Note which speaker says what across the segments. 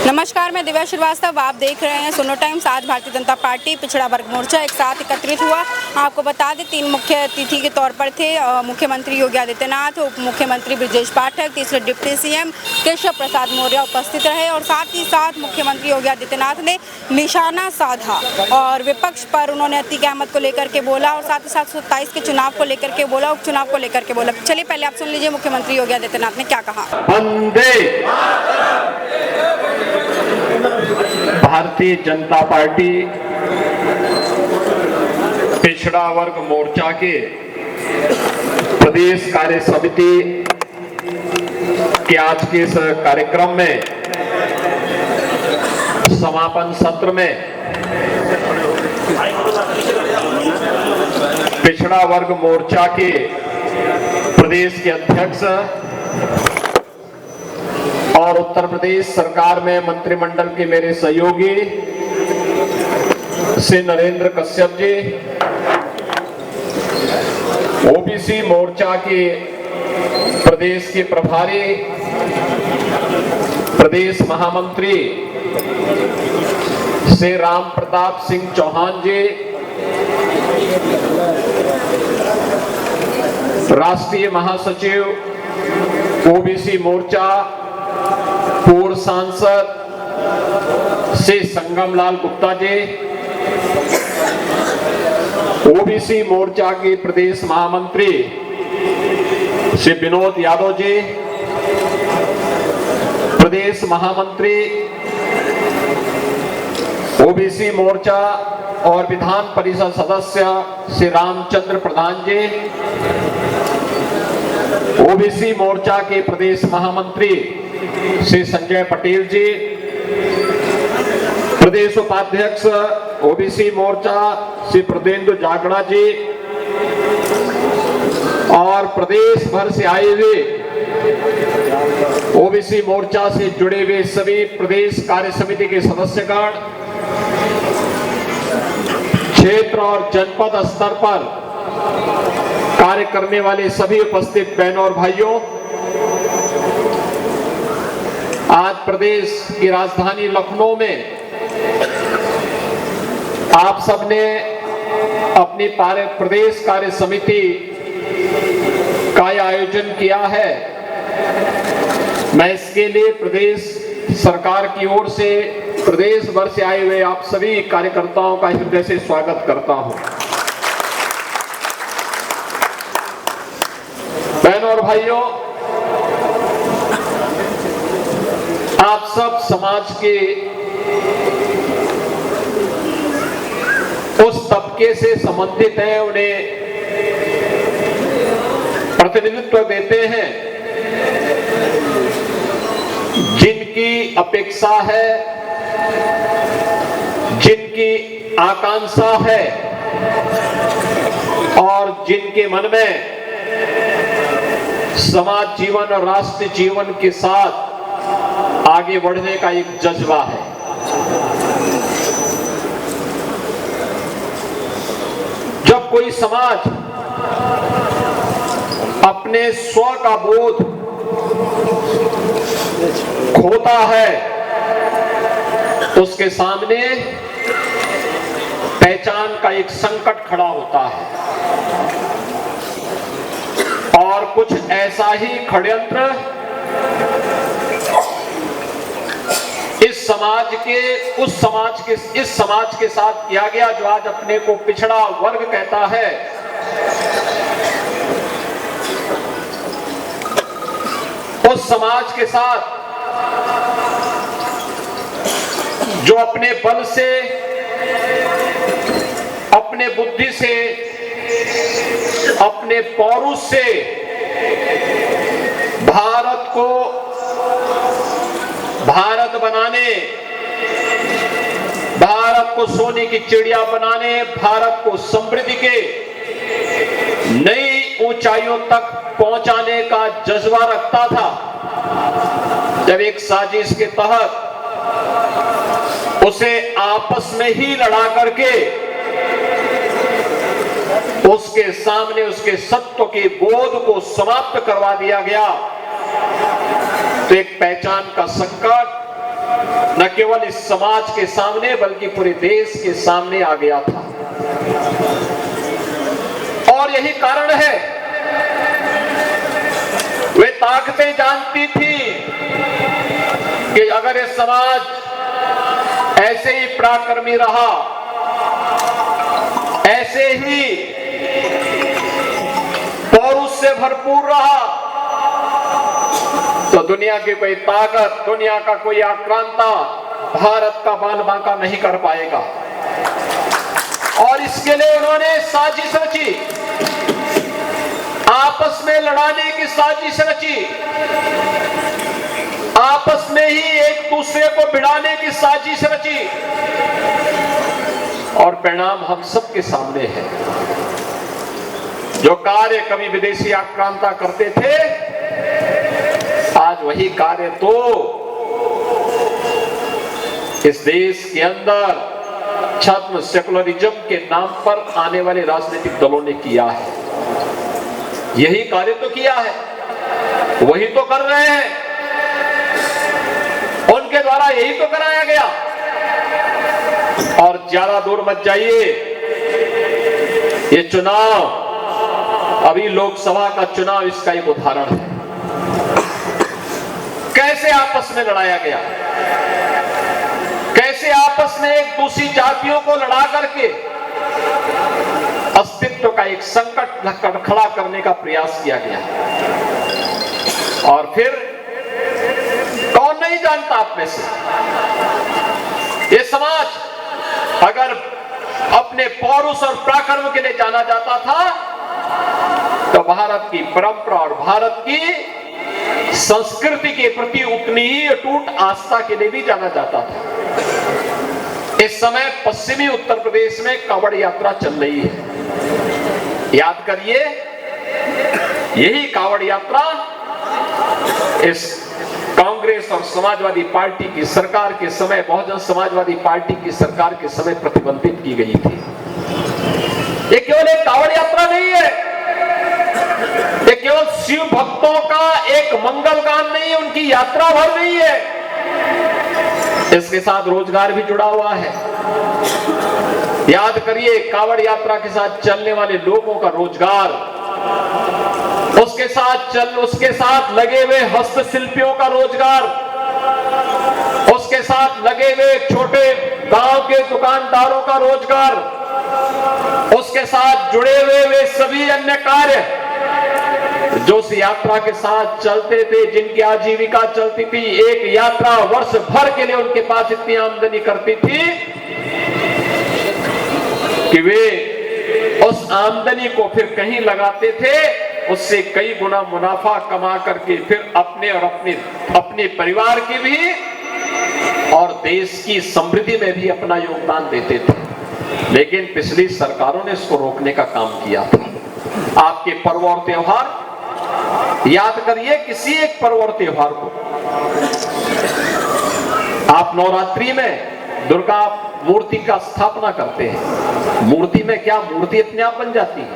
Speaker 1: नमस्कार, मैं दिव्या श्रीवास्तव। आप देख रहे हैं सुनो टाइम्स। आज भारतीय जनता पार्टी पिछड़ा वर्ग मोर्चा एक साथ एकत्रित हुआ। आपको बता दें, 3 मुख्य अतिथि के तौर पर थे मुख्यमंत्री योगी आदित्यनाथ, उप मुख्यमंत्री ब्रजेश पाठक, तीसरे डिप्टी सीएम केशव प्रसाद मौर्य उपस्थित रहे और साथ ही साथ मुख्यमंत्री योगी आदित्यनाथ ने निशाना साधा और विपक्ष पर उन्होंने अतीक अहमद को लेकर के बोला और साथ ही साथ 27 के चुनाव को लेकर के बोला, उपचुनाव को लेकर के बोला। चलिए पहले आप सुन लीजिए मुख्यमंत्री योगी आदित्यनाथ ने क्या कहा।
Speaker 2: भारतीय जनता पार्टी पिछड़ा वर्ग मोर्चा के प्रदेश कार्य समिति के आज के इस कार्यक्रम में समापन सत्र में पिछड़ा वर्ग मोर्चा के प्रदेश के अध्यक्ष और उत्तर प्रदेश सरकार में मंत्रिमंडल के मेरे सहयोगी श्री नरेंद्र कश्यप जी, ओबीसी मोर्चा के प्रदेश के प्रभारी प्रदेश महामंत्री श्री राम प्रताप सिंह चौहान जी, राष्ट्रीय महासचिव ओबीसी मोर्चा पूर्व सांसद श्री संगमलाल गुप्ता जी, ओबीसी मोर्चा के प्रदेश महामंत्री श्री विनोद यादव जी, प्रदेश महामंत्री ओबीसी मोर्चा और विधान परिषद सदस्य श्री रामचंद्र प्रधान जी, ओबीसी मोर्चा के प्रदेश महामंत्री श्री संजय पटेल जी, प्रदेश उपाध्यक्ष ओबीसी मोर्चा श्री प्रदेंदु जागड़ा जी और प्रदेश भर से आए हुए ओबीसी मोर्चा से जुड़े हुए सभी प्रदेश कार्य समिति के सदस्यगण, क्षेत्र और जनपद स्तर पर कार्य करने वाले सभी उपस्थित बहनों और भाइयों, आज प्रदेश की राजधानी लखनऊ में आप सबने अपनी प्रदेश कार्य समिति का आयोजन किया है। मैं इसके लिए प्रदेश सरकार की ओर से प्रदेश भर से आए हुए आप सभी कार्यकर्ताओं का हृदय से स्वागत करता हूं। बहनों और भाइयों, आप सब समाज के उस तबके से संबंधित हैं, उन्हें प्रतिनिधित्व देते हैं जिनकी अपेक्षा है, जिनकी आकांक्षा है और जिनके मन में समाज जीवन और राष्ट्र जीवन के साथ आगे बढ़ने का एक जज्बा है। जब कोई समाज अपने स्व का बोध खोता है तो उसके सामने पहचान का एक संकट खड़ा होता है और कुछ ऐसा ही षड्यंत्र इस समाज के साथ किया गया जो आज अपने को पिछड़ा वर्ग कहता है। उस समाज के साथ जो अपने बल से, अपने बुद्धि से, अपने पौरुष से भारत को भारत बनाने, भारत को सोने की चिड़िया बनाने, भारत को समृद्धि के नई ऊंचाइयों तक पहुंचाने का जज्बा रखता था। जब एक साजिश के तहत उसे आपस में ही लड़ा करके उसके सामने उसके सत्व के बोध को समाप्त करवा दिया गया, तो एक पहचान का संकट, न केवल इस समाज के सामने बल्कि पूरे देश के सामने आ गया था। और यही कारण है, वे ताकतें जानती थी कि अगर ये समाज ऐसे ही पराक्रमी रहा, ऐसे ही पौरुष से भरपूर रहा, तो दुनिया की कोई ताकत, दुनिया का कोई आक्रांता भारत का बाल बांका नहीं कर पाएगा। और इसके लिए उन्होंने साजिश रची, आपस में लड़ाने की साजिश रची, आपस में ही एक दूसरे को भिड़ाने की साजिश रची, और परिणाम हम सबके सामने है। जो कार्य कभी विदेशी आक्रांता करते थे, आज वही कार्य तो इस देश के अंदर छद्म सेकुलरिज्म के नाम पर आने वाले राजनीतिक दलों ने किया है। यही कार्य तो किया है, वही तो कर रहे हैं, उनके द्वारा यही तो कराया गया। और ज्यादा दूर मत जाइए, ये चुनाव, अभी लोकसभा का चुनाव इसका एक उदाहरण है। कैसे आपस में लड़ाया गया, कैसे आपस में एक दूसरी जातियों को लड़ा करके अस्तित्व का एक संकट खड़ा करने का प्रयास किया गया। और फिर कौन नहीं जानता आप में से, ये समाज अगर अपने पौरुष और पराक्रम के लिए जाना जाता था, तो भारत की परंपरा और भारत की संस्कृति के प्रति उतनी ही अटूट आस्था के लिए भी जाना जाता था। इस समय पश्चिमी उत्तर प्रदेश में कांवड़ यात्रा चल रही है। याद करिए, यही कांवड़ यात्रा इस कांग्रेस और समाजवादी पार्टी की सरकार के समय, बहुजन समाजवादी पार्टी की सरकार के समय प्रतिबंधित की गई थी। ये केवल एक कांवड़ यात्रा नहीं है, ये केवल शिव भक्तों का एक मंगल गान नहीं है, उनकी यात्रा भर नहीं है। इसके साथ रोजगार भी जुड़ा हुआ है। याद करिए, कांवड़ यात्रा के साथ चलने वाले लोगों का रोजगार, उसके साथ लगे हुए हस्तशिल्पियों का रोजगार, उसके साथ लगे हुए छोटे गांव के दुकानदारों का रोजगार, उसके साथ जुड़े हुए वे सभी अन्य कार्य जो उस यात्रा के साथ चलते थे, जिनकी आजीविका चलती थी। एक यात्रा वर्ष भर के लिए उनके पास इतनी आमदनी करती थी कि वे उस आमदनी को फिर कहीं लगाते थे, उससे कई गुना मुनाफा कमा करके फिर अपने और अपने परिवार की भी और देश की समृद्धि में भी अपना योगदान देते थे। लेकिन पिछली सरकारों ने इसको रोकने का काम किया था। आपके पर्व और त्योहार याद करिए, किसी एक पर्व और त्योहार को आप नवरात्रि में दुर्गा मूर्ति का स्थापना करते हैं। मूर्ति में क्या, मूर्ति अपने आप बन जाती है,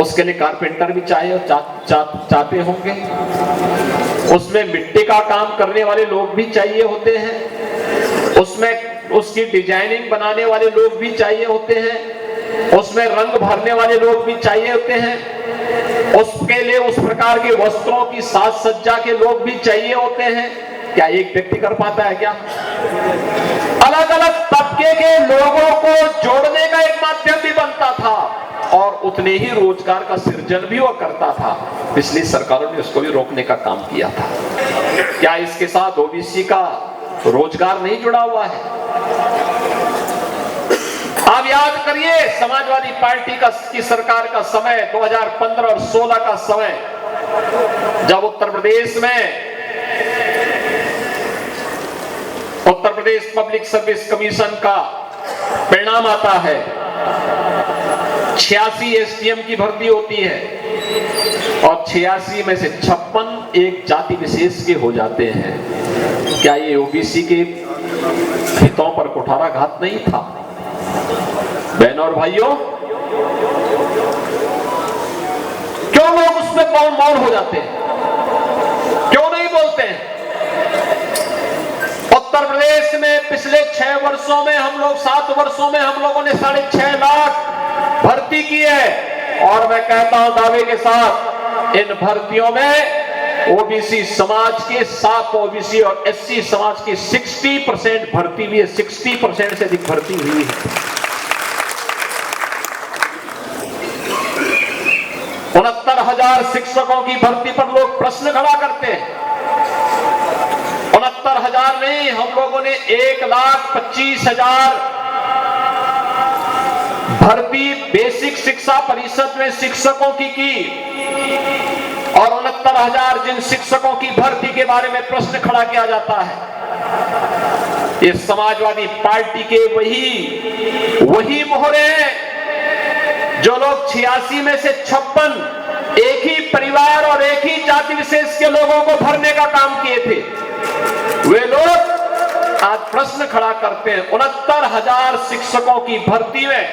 Speaker 2: उसके लिए कारपेंटर भी चाहते होंगे, उसमें मिट्टी का काम करने वाले लोग भी चाहिए होते हैं, उसमें उसकी डिजाइनिंग बनाने वाले लोग भी चाहिए होते हैं, उसमें रंग भरने वाले लोग भी चाहिए होते हैं, उसके लिए उस प्रकार के वस्त्रों की साज सज्जा के लोग भी चाहिए होते हैं। क्या एक व्यक्ति कर पाता है क्या? अलग अलग तबके के लोगों को जोड़ने का एक माध्यम भी बनता था और उतने ही रोजगार का सृजन भी वो करता था। पिछली सरकारों ने उसको भी रोकने का काम किया था। क्या इसके साथ ओबीसी का रोजगार नहीं जुड़ा हुआ है? आप याद करिए, समाजवादी पार्टी की सरकार का समय 2015 और 16 का समय, जब Uttar Pradesh public service commission का परिणाम आता है, 86 एसटीएम की भर्ती होती है और 86 में से 56 एक जाति विशेष के हो जाते हैं। क्या ये ओबीसी के हितों पर कुठाराघात नहीं था? बहनों और भाइयों, क्यों लोग उसमें मौन हो जाते हैं, क्यों नहीं बोलते हैं? उत्तर वर्षों में हम लोगों ने 6.5 लाख भर्ती की है। और मैं कहता हूं दावे के साथ, इन भर्तियों में ओबीसी समाज के 7 ओबीसी और एससी समाज की 60% भर्ती हुई है। 60% से अधिक भर्ती हुई है। 69,000 शिक्षकों की भर्ती पर लोग प्रश्न खड़ा करते हैं। 69,000 नहीं, हम लोगों ने 1,25,000 भर्ती बेसिक शिक्षा परिषद में शिक्षकों की और 69,000 जिन शिक्षकों की भर्ती के बारे में प्रश्न खड़ा किया जाता है, ये समाजवादी पार्टी के वही मोहरे हैं जो लोग 86 में से 56 एक ही परिवार और एक ही जाति विशेष के लोगों को भरने का काम किए थे। वे लोग आज प्रश्न खड़ा करते हैं। 69,000 शिक्षकों की भर्ती में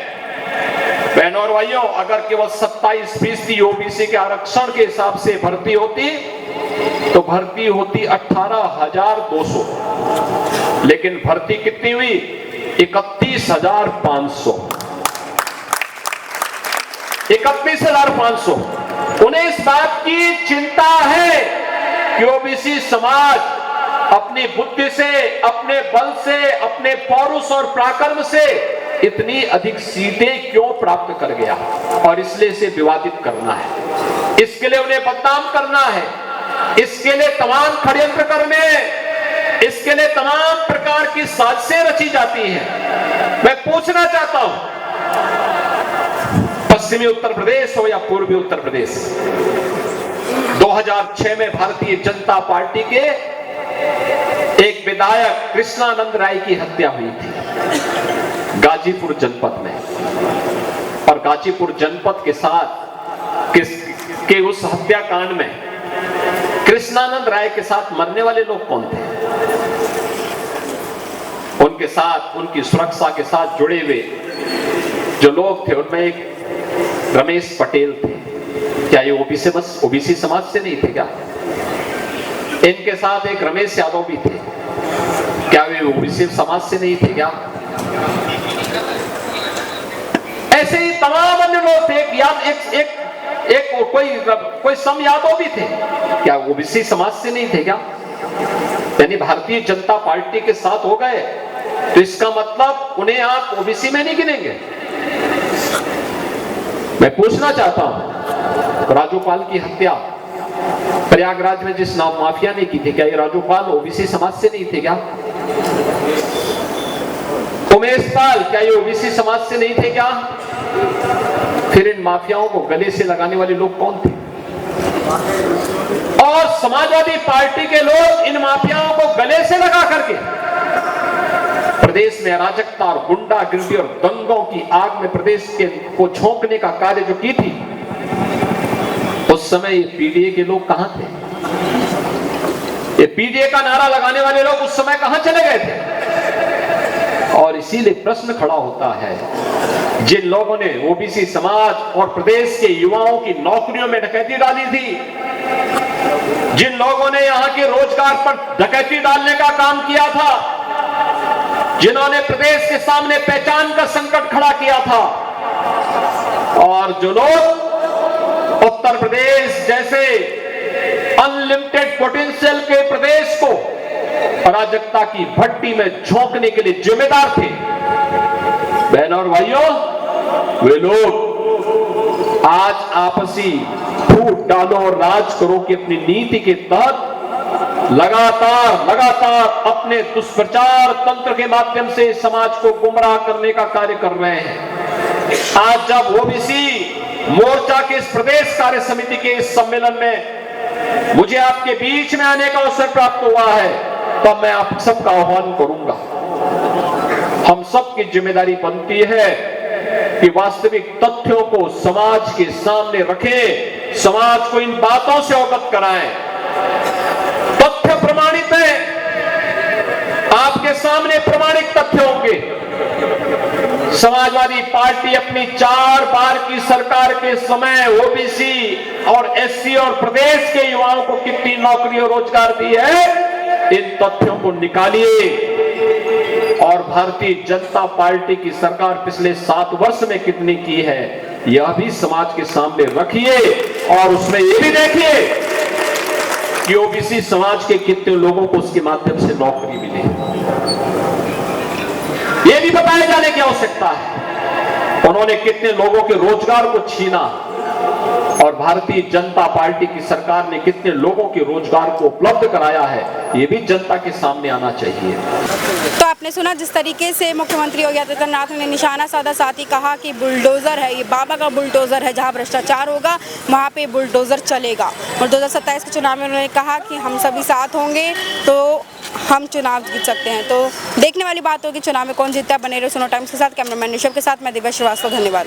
Speaker 2: बहनों और भाइयों, अगर केवल 27% ओबीसी के आरक्षण के हिसाब से भर्ती होती तो भर्ती होती 18,200, लेकिन भर्ती कितनी हुई? 31,500। 31,500। उन्हें इस बात की चिंता है कि ओबीसी समाज अपनी बुद्धि से, अपने बल से, अपने पौरुष और पराक्रम से इतनी अधिक सीटें क्यों प्राप्त कर गया, और इसलिए इसे विवादित करना है, इसके लिए उन्हें बदनाम करना है, इसके लिए तमाम षड्यंत्र करने, इसके लिए तमाम प्रकार की साजिशें रची जाती हैं। मैं पूछना चाहता हूं, पश्चिमी उत्तर प्रदेश हो या पूर्वी उत्तर प्रदेश, 2006 में भारतीय जनता पार्टी के एक विधायक कृष्णानंद राय की हत्या हुई थी गाजीपुर जनपद में। और गाजीपुर जनपद के साथ के उस हत्याकांड में कृष्णानंद राय के साथ मरने वाले लोग कौन थे? उनके साथ, उनकी सुरक्षा के साथ जुड़े हुए जो लोग थे, उनमें एक रमेश पटेल थे। क्या ये ओबीसी समाज से नहीं थे क्या? इनके साथ एक रमेश यादव भी थे। क्या वे ओबीसी समाज से नहीं थे क्या? ऐसे ही तमाम अन्य लोग थे। कोई सम यादव भी थे। क्या ओबीसी समाज से नहीं थे क्या? यानी भारतीय जनता पार्टी के साथ हो गए तो इसका मतलब उन्हें आप ओबीसी में नहीं गिनेंगे? मैं पूछना चाहता हूं, राजूपाल की हत्या प्रयागराज में जिस नाव माफिया ने की थी, क्या ये राजूपाल ओबीसी समाज से नहीं थे क्या? उमेश पाल, क्या ये ओबीसी समाज से नहीं थे क्या? फिर इन माफियाओं को गले से लगाने वाले लोग कौन थे? और समाजवादी पार्टी के लोग इन माफियाओं को गले से लगा करके प्रदेश में अराजकता और गुंडागिर्दी और दंगों की आग में प्रदेश के को झोंकने का कार्य जो की थी, उस समय ये पीडीए के लोग कहां थे? ये पीडीए का नारा लगाने वाले लोग उस समय कहां चले गए थे? और इसीलिए प्रश्न खड़ा होता है, जिन लोगों ने ओबीसी समाज और प्रदेश के युवाओं की नौकरियों में डकैती डाली थी, जिन लोगों ने यहां के रोजगार पर डकैती डालने का काम किया था, जिन्होंने प्रदेश के सामने पहचान का संकट खड़ा किया था, और जो लोग उत्तर प्रदेश जैसे अनलिमिटेड पोटेंशियल के प्रदेश को अराजकता की भट्टी में झोंकने के लिए जिम्मेदार थे, बहनों और भाइयों, वे लोग आज आपसी फूट डालो और राज करो की अपनी नीति के तहत लगातार अपने दुष्प्रचार तंत्र के माध्यम से समाज को गुमराह करने का कार्य कर रहे हैं। आज जब ओबीसी मोर्चा के इस प्रदेश कार्य समिति के इस सम्मेलन में मुझे आपके बीच में आने का अवसर प्राप्त हुआ है, तब मैं आप सबका आह्वान करूंगा। हम सबकी जिम्मेदारी बनती है कि वास्तविक तथ्यों को समाज के सामने रखें, समाज को इन बातों से अवगत कराएं। तथ्य प्रमाणित है, आपके सामने प्रमाणिक तथ्य होंगे। समाजवादी पार्टी अपनी 4 बार की सरकार के समय ओबीसी और एससी और प्रदेश के युवाओं को कितनी नौकरी और रोजगार दी है, इन तथ्यों को निकालिए। और भारतीय जनता पार्टी की सरकार पिछले 7 वर्ष में कितनी की है, यह भी समाज के सामने रखिए और उसमें यह भी देखिए कि ओबीसी समाज के कितने लोगों को उसके माध्यम से नौकरी मिली, यह भी बताए जाने की आवश्यकता है। उन्होंने कितने लोगों के रोजगार को छीना और भारतीय जनता पार्टी की सरकार ने कितने लोगों के रोजगार को उपलब्ध कराया है, यह भी जनता के सामने आना चाहिए।
Speaker 1: तो आपने सुना जिस तरीके से मुख्यमंत्री योगी आदित्यनाथ ने निशाना साधा, साथ ही कहा कि बुलडोजर है, ये बाबा का बुलडोजर है, जहां भ्रष्टाचार होगा वहां पे बुलडोजर चलेगा। और 2027 के चुनाव में उन्होंने कहा कि हम सभी साथ होंगे तो हम चुनाव जीत सकते हैं। तो देखने वाली बात होगी चुनाव में कौन जीतता है। बने रहे सुनो टाइम्स के साथ। कैमरामैन ऋषभ के साथ मैं दिव्या श्रीवास्तव, धन्यवाद।